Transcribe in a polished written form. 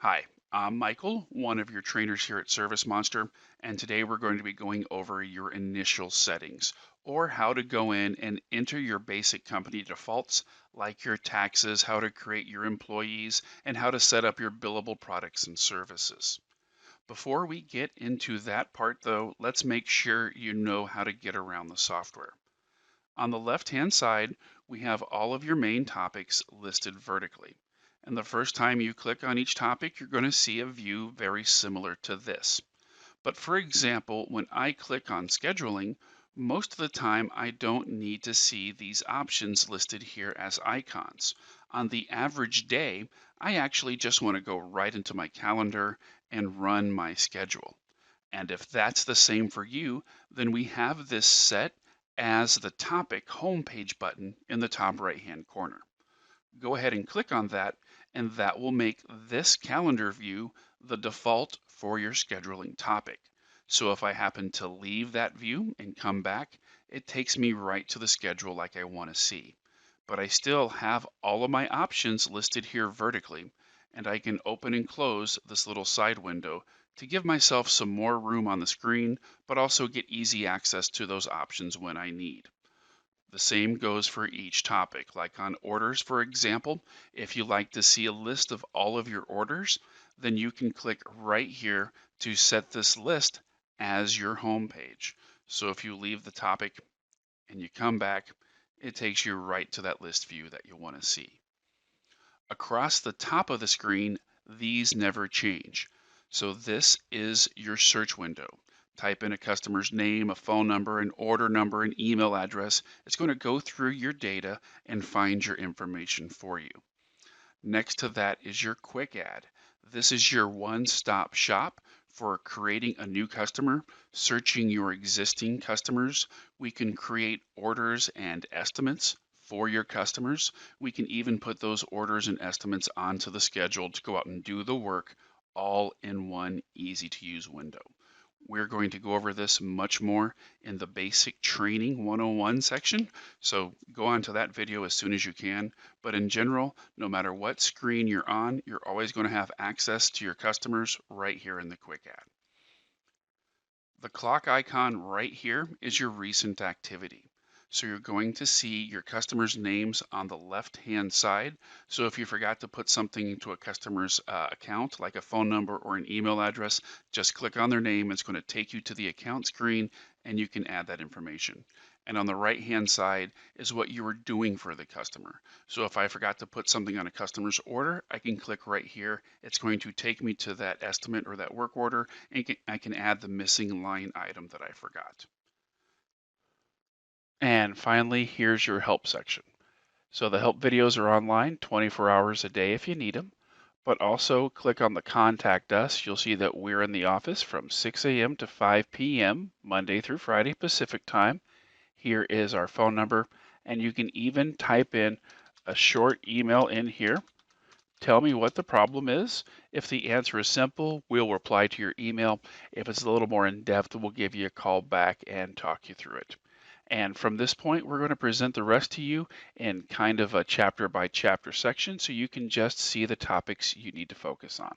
Hi, I'm Michael, one of your trainers here at ServiceMonster, and today we're going to be going over your initial settings, or how to go in and enter your basic company defaults, like your taxes, how to create your employees, and how to set up your billable products and services. Before we get into that part though, let's make sure you know how to get around the software. On the left-hand side, we have all of your main topics listed vertically. And the first time you click on each topic, you're going to see a view very similar to this. But for example, when I click on scheduling, most of the time I don't need to see these options listed here as icons. On the average day, I actually just want to go right into my calendar and run my schedule. And if that's the same for you, then we have this set as the topic homepage button in the top right hand corner. Go ahead and click on that, and that will make this calendar view the default for your scheduling topic. So if I happen to leave that view and come back, it takes me right to the schedule like I want to see. But I still have all of my options listed here vertically, and I can open and close this little side window to give myself some more room on the screen, but also get easy access to those options when I need. The same goes for each topic. Like on orders, for example, if you like to see a list of all of your orders, then you can click right here to set this list as your home page. So if you leave the topic and you come back, it takes you right to that list view that you want to see. Across the top of the screen, these never change. So this is your search window. Type in a customer's name, a phone number, an order number, an email address. It's going to go through your data and find your information for you. Next to that is your quick add. This is your one-stop shop for creating a new customer, searching your existing customers. We can create orders and estimates for your customers. We can even put those orders and estimates onto the schedule to go out and do the work all in one easy to use window. We're going to go over this much more in the basic training 101 section. So go on to that video as soon as you can. But in general, no matter what screen you're on, you're always going to have access to your customers right here in the quick add. The clock icon right here is your recent activity. So you're going to see your customers' names on the left-hand side. So if you forgot to put something into a customer's account, like a phone number or an email address, just click on their name. It's going to take you to the account screen and you can add that information. And on the right-hand side is what you were doing for the customer. So if I forgot to put something on a customer's order, I can click right here. It's going to take me to that estimate or that work order, and I can add the missing line item that I forgot. And finally, here's your help section. So the help videos are online 24 hours a day if you need them, but also click on the contact us. You'll see that we're in the office from 6 a.m. to 5 p.m. Monday through Friday Pacific time. Here is our phone number, and you can even type in a short email in here. Tell me what the problem is. If the answer is simple, we'll reply to your email. If it's a little more in depth, we'll give you a call back and talk you through it. And from this point, we're going to present the rest to you in kind of a chapter by chapter section so you can just see the topics you need to focus on.